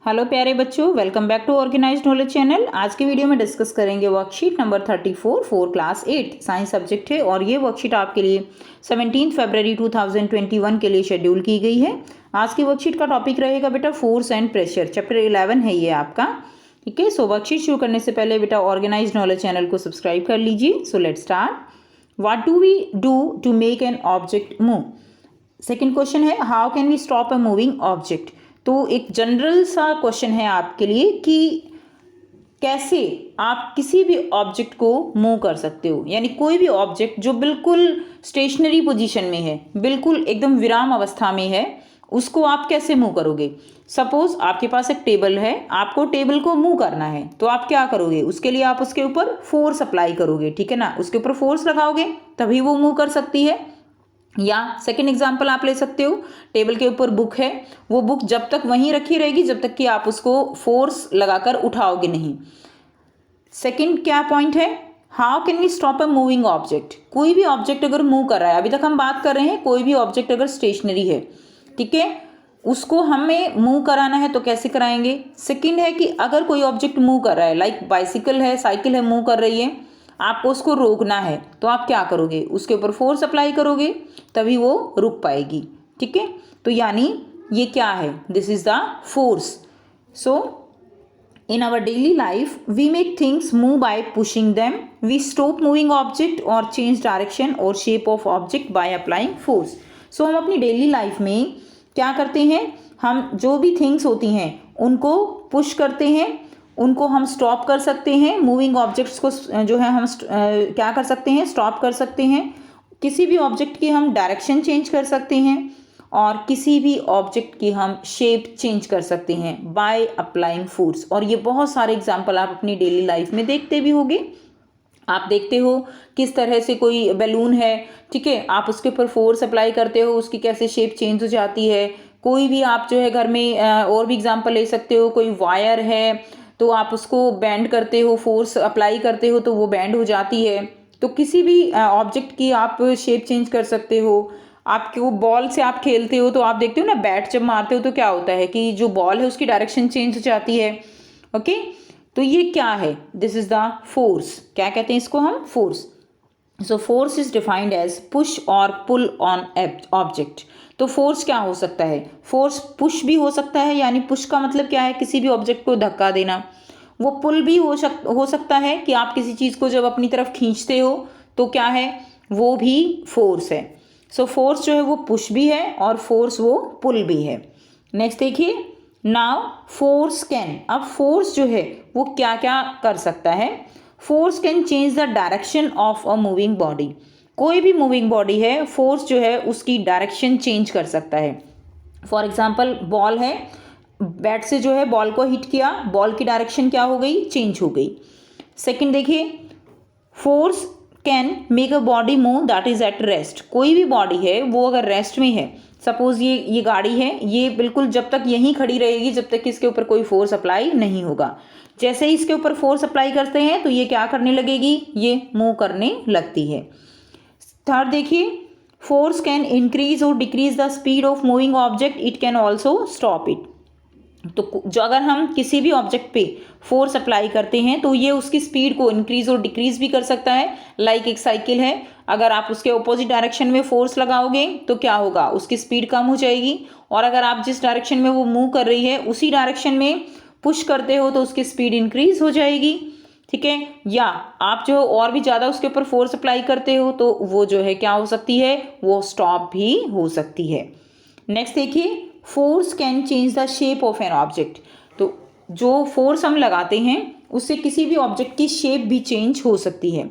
Hello प्यारे बच्चों, welcome back to organized knowledge channel. आज की वीडियो में डिस्कस करेंगे worksheet number 34 for class 8 science subject है और ये वर्कशीट आपके लिए 17 फरवरी 2021 के लिए शेड्यूल की गई है। आज की वर्कशीट का टॉपिक रहेगा बेटा फोर्स एंड प्रेशर, चैप्टर 11 है ये आपका। ठीक है, सो वर्कशीट शुरू करने से पहले बेटा ऑर्गेनाइज्ड नॉलेज चैनल को सब्सक्राइब कर लीजिए। So let start. What do we do to make an object move. Second question है how can we stop a moving object. तो एक जनरल सा क्वेश्चन है आपके लिए कि कैसे आप किसी भी ऑब्जेक्ट को मूव कर सकते हो, यानी कोई भी ऑब्जेक्ट जो बिल्कुल स्टेशनरी पोजीशन में है, बिल्कुल एकदम विराम अवस्था में है, उसको आप कैसे मूव करोगे। सपोज आपके पास एक टेबल है, आपको टेबल को मूव करना है, तो आप क्या करोगे, उसके लिए आप उसके ऊपर फोर्स अप्लाई करोगे, ठीक है ना, उसके ऊपर फोर्स लगाओगे तभी वो मूव कर सकती है। या सेकंड एग्जांपल आप ले सकते हो, टेबल के ऊपर बुक है, वो बुक जब तक वहीं रखी रहेगी जब तक कि आप उसको फोर्स लगाकर उठाओगे नहीं। सेकंड क्या पॉइंट है, how can we stop a moving object. कोई भी ऑब्जेक्ट अगर मूव कर रहा है, अभी तक हम बात कर रहे हैं कोई भी ऑब्जेक्ट अगर स्टेशनरी है, ठीक है, उसको हमें मूव कराना है तो कैसे कराएंगे। सेकंड है कि अगर कोई ऑब्जेक्ट मूव कर रहा है, लाइक बाइसिकल है, साइकिल है, मूव कर रही है, आपको उसको रोकना है तो आप क्या करोगे, उसके ऊपर फोर्स अप्लाई करोगे तभी वो रुक पाएगी। ठीक है, तो यानी ये क्या है, this is the force. So in our daily life we make things move by pushing them, we stop moving object or change direction or shape of object by applying force। so हम अपनी daily life में क्या करते हैं, हम जो भी things होती हैं उनको पुश करते हैं, उनको हम स्टॉप कर सकते हैं, मूविंग ऑब्जेक्ट्स को जो है हम क्या कर सकते हैं, स्टॉप कर सकते हैं, किसी भी ऑब्जेक्ट की हम डायरेक्शन चेंज कर सकते हैं और किसी भी ऑब्जेक्ट की हम शेप चेंज कर सकते हैं बाय अप्लाइंग फोर्स। और ये बहुत सारे एग्जांपल आप अपनी डेली लाइफ में देखते भी होंगे। आप देखते हो किस तरह से कोई बैलून है, ठीक है, आप उसके ऊपर फोर्स अप्लाई करते हो, उसकी कैसे शेप चेंज हो जाती है। कोई भी आप जो है घर में और भी एग्जांपल ले सकते हो, कोई वायर है तो आप उसको बैंड करते हो, फोर्स अप्लाई करते हो तो वो बैंड हो जाती है। तो किसी भी ऑब्जेक्ट की आप शेप चेंज कर सकते हो। आपके वो बॉल से आप खेलते हो तो आप देखते हो ना, बैट जब मारते हो तो क्या होता है कि जो बॉल है उसकी डायरेक्शन चेंज हो जाती है। ओके, तो ये क्या है, दिस इज द फोर्स। क्या कहते हैं इसको हम, force. So force is defined as push और पुल ऑन ऑब्जेक्ट। तो फोर्स क्या हो सकता है, फोर्स पुश भी हो सकता है, यानी पुश का मतलब क्या है, किसी भी ऑब्जेक्ट को धक्का देना। वो पुल भी हो सकता है कि आप किसी चीज़ को जब अपनी तरफ खींचते हो तो क्या है, वो भी फोर्स है। सो फोर्स जो है वो पुश भी है और फोर्स वो पुल भी है। नेक्स्ट देखिए, नाउ फोर्स कैन, अब फोर्स जो है वो क्या क्या कर सकता है। Force can change the direction of a moving body. कोई भी मूविंग बॉडी है, फोर्स जो है उसकी डायरेक्शन चेंज कर सकता है। फॉर एग्जाम्पल बॉल है, बैट से जो है बॉल को हिट किया, बॉल की डायरेक्शन क्या हो गई, चेंज हो गई। सेकंड देखिए, force can make a body move that is at rest. कोई भी बॉडी है वो अगर रेस्ट में है, सपोज ये गाड़ी है, ये बिल्कुल जब तक यहीं खड़ी रहेगी जब तक कि इसके ऊपर कोई फोर्स अप्लाई नहीं होगा। जैसे ही इसके ऊपर फोर्स अप्लाई करते हैं तो ये क्या करने लगेगी, ये मूव करने लगती है। थर्ड देखिए, फोर्स कैन इंक्रीज और decrease the speed of moving object, it can also stop it. तो जो अगर हम किसी भी ऑब्जेक्ट पे फोर्स अप्लाई करते हैं तो ये उसकी स्पीड को इंक्रीज और डिक्रीज भी कर सकता है। लाइक एक साइकिल है, अगर आप उसके ऑपोजिट डायरेक्शन में फोर्स लगाओगे तो क्या होगा, उसकी स्पीड कम हो जाएगी, और अगर आप जिस डायरेक्शन में वो मूव कर रही है उसी डायरेक्शन में पुश करते हो तो उसकी स्पीड इंक्रीज हो जाएगी। ठीक है, या आप जो और भी ज़्यादा उसके ऊपर फोर्स अप्लाई करते हो तो वो जो है क्या हो सकती है, वो स्टॉप भी हो सकती है। नेक्स्ट देखिए, force can change the shape of an object. तो जो फोर्स हम लगाते हैं उससे किसी भी ऑब्जेक्ट की शेप भी चेंज हो सकती है।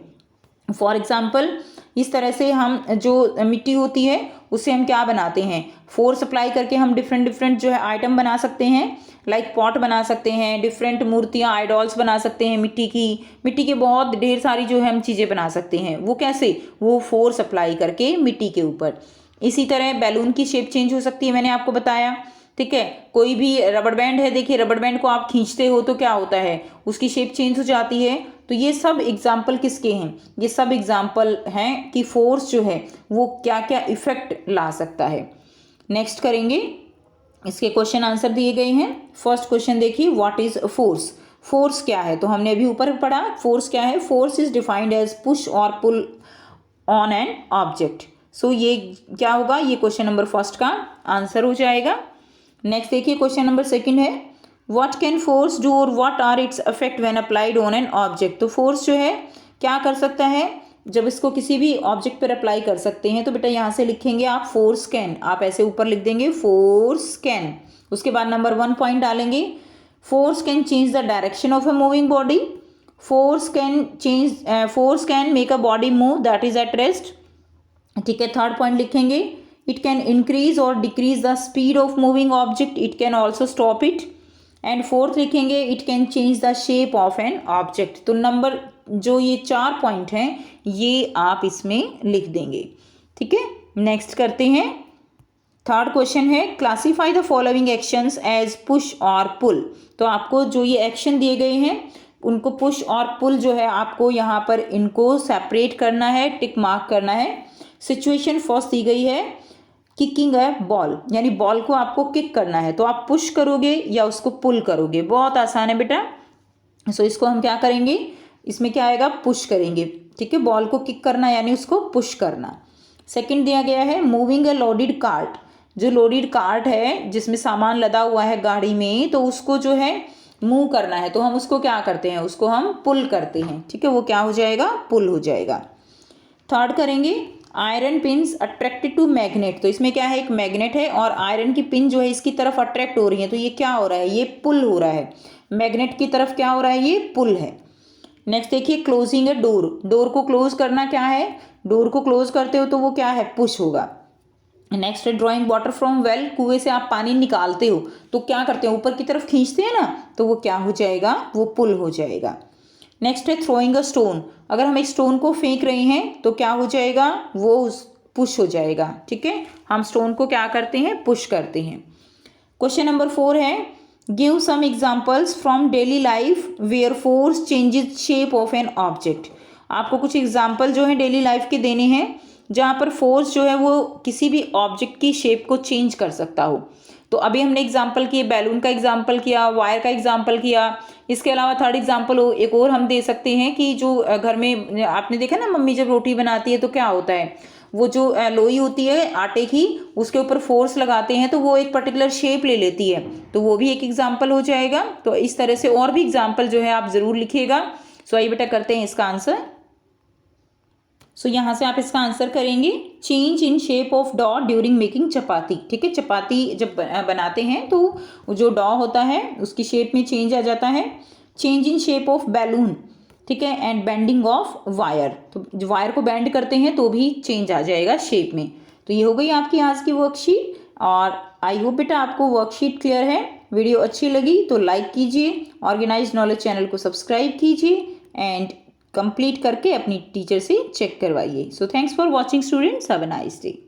फॉर एग्जाम्पल इस तरह से हम जो मिट्टी होती है उससे हम क्या बनाते हैं, फोर्स अप्लाई करके हम डिफरेंट डिफरेंट जो है आइटम बना सकते हैं। लाइक पॉट बना सकते हैं, डिफरेंट मूर्तियाँ, आइडॉल्स बना सकते हैं, मिट्टी के बहुत ढेर सारी जो है हम चीज़ें बना सकते हैं। वो कैसे, वो फोर्स अप्लाई करके मिट्टी के ऊपर। इसी तरह बैलून की शेप चेंज हो सकती है, मैंने आपको बताया। ठीक है, कोई भी रबड़ बैंड है, देखिए रबड़ बैंड को आप खींचते हो तो क्या होता है, उसकी शेप चेंज हो जाती है। तो ये सब एग्जाम्पल किसके हैं, ये सब एग्जाम्पल हैं कि फोर्स जो है वो क्या क्या इफेक्ट ला सकता है। नेक्स्ट करेंगे, इसके क्वेश्चन आंसर दिए गए हैं। फर्स्ट क्वेश्चन देखिए, व्हाट इज फोर्स। फोर्स क्या है, तो हमने अभी ऊपर पढ़ा फोर्स क्या है। Force is defined as push और pull on an object. So ये क्या होगा, ये क्वेश्चन नंबर फर्स्ट का आंसर हो जाएगा। नेक्स्ट देखिए क्वेश्चन नंबर सेकंड है, व्हाट कैन फोर्स डू और what are its effect when applied on an object. तो फोर्स जो है क्या कर सकता है, जब इसको किसी भी ऑब्जेक्ट पर अप्लाई कर सकते हैं। तो बेटा यहाँ से लिखेंगे आप फोर्स कैन, आप ऐसे ऊपर लिख देंगे फोर्स कैन। उसके बाद नंबर 1 पॉइंट डालेंगे, force can change the direction of a moving body. Force can make a body move that is at rest. ठीक है, थर्ड पॉइंट लिखेंगे, इट कैन इंक्रीज और decrease the speed of moving object, it can also stop it. And fourth लिखेंगे, it can change the shape of an object. तो number जो ये 4 point हैं ये आप इसमें लिख देंगे। ठीक है, नेक्स्ट करते हैं। थर्ड क्वेश्चन है, classify the following actions as push और पुल। तो आपको जो ये एक्शन दिए गए हैं उनको पुश और पुल जो है आपको यहाँ पर इनको सेपरेट करना है, टिक मार्क करना है। सिचुएशन फर्स्ट दी गई है, किकिंग है बॉल, यानी बॉल को आपको किक करना है, तो आप पुश करोगे या उसको पुल करोगे। बहुत आसान है बेटा। सो इसको हम क्या करेंगे, इसमें क्या आएगा, पुश करेंगे। ठीक है, बॉल को किक करना यानी उसको पुश करना। सेकंड दिया गया है, मूविंग अ लोडेड कार्ट। जो लोडेड कार्ट है जिसमें सामान लदा हुआ है गाड़ी में, तो उसको जो है मूव करना है, तो हम उसको क्या करते हैं, उसको हम पुल करते हैं। ठीक है, वो क्या हो जाएगा, पुल हो जाएगा। थर्ड करेंगे, iron pins attracted to magnet. तो इसमें क्या है, एक मैग्नेट है और आयरन की पिन जो है इसकी तरफ अट्रैक्ट हो रही है, तो ये क्या हो रहा है, ये पुल हो रहा है। मैग्नेट की तरफ क्या हो रहा है, ये पुल है। नेक्स्ट देखिए, क्लोजिंग ए डोर। डोर को क्लोज करना क्या है, डोर को क्लोज करते हो तो वो क्या है, पुश होगा। नेक्स्ट है, ड्रॉइंग वाटर फ्रॉम वेल। कुएं से आप पानी निकालते हो तो क्या करते हो, ऊपर की तरफ खींचते हैं ना, तो वो क्या हो जाएगा, वो पुल हो जाएगा। नेक्स्ट है, थ्रोइंग अ स्टोन। अगर हम एक स्टोन को फेंक रहे हैं तो क्या हो जाएगा, वो पुश हो जाएगा। ठीक है, हम स्टोन को क्या करते हैं, पुश करते हैं। क्वेश्चन नंबर 4 है, give some examples from daily life where force changes shape of an object. आपको कुछ एग्जांपल जो है डेली लाइफ के देने हैं जहाँ पर फोर्स जो है वो किसी भी ऑब्जेक्ट की शेप को चेंज कर सकता हो। तो अभी हमने एग्जांपल किए, बैलून का एग्जांपल किया, वायर का एग्जांपल किया। इसके अलावा थर्ड एग्जांपल एक और हम दे सकते हैं कि जो घर में आपने देखा ना, मम्मी जब रोटी बनाती है तो क्या होता है, वो जो लोई होती है आटे की, उसके ऊपर फोर्स लगाते हैं तो वो एक पर्टिकुलर शेप ले लेती है, तो वो भी एक एग्जाम्पल हो जाएगा। तो इस तरह से और भी एग्जाम्पल जो है आप ज़रूर लिखिएगा। सो आइए बेटा करते हैं इसका आंसर। सो यहाँ से आप इसका आंसर करेंगे, चेंज इन शेप ऑफ डॉ ड्यूरिंग मेकिंग चपाती। ठीक है, चपाती जब बनाते हैं तो जो डॉ होता है उसकी शेप में चेंज आ जाता है। Change in shape of balloon, ठीक है, एंड बेंडिंग ऑफ वायर। तो जो वायर को बेंड करते हैं तो भी चेंज आ जाएगा शेप में। तो ये हो गई आपकी आज की वर्कशीट, और आई होप बेटा आपको वर्कशीट क्लियर है। वीडियो अच्छी लगी तो लाइक कीजिए, ऑर्गेनाइज्ड नॉलेज चैनल को सब्सक्राइब कीजिए एंड कंप्लीट करके अपनी टीचर से चेक करवाइए। So thanks for watching students, have a nice day.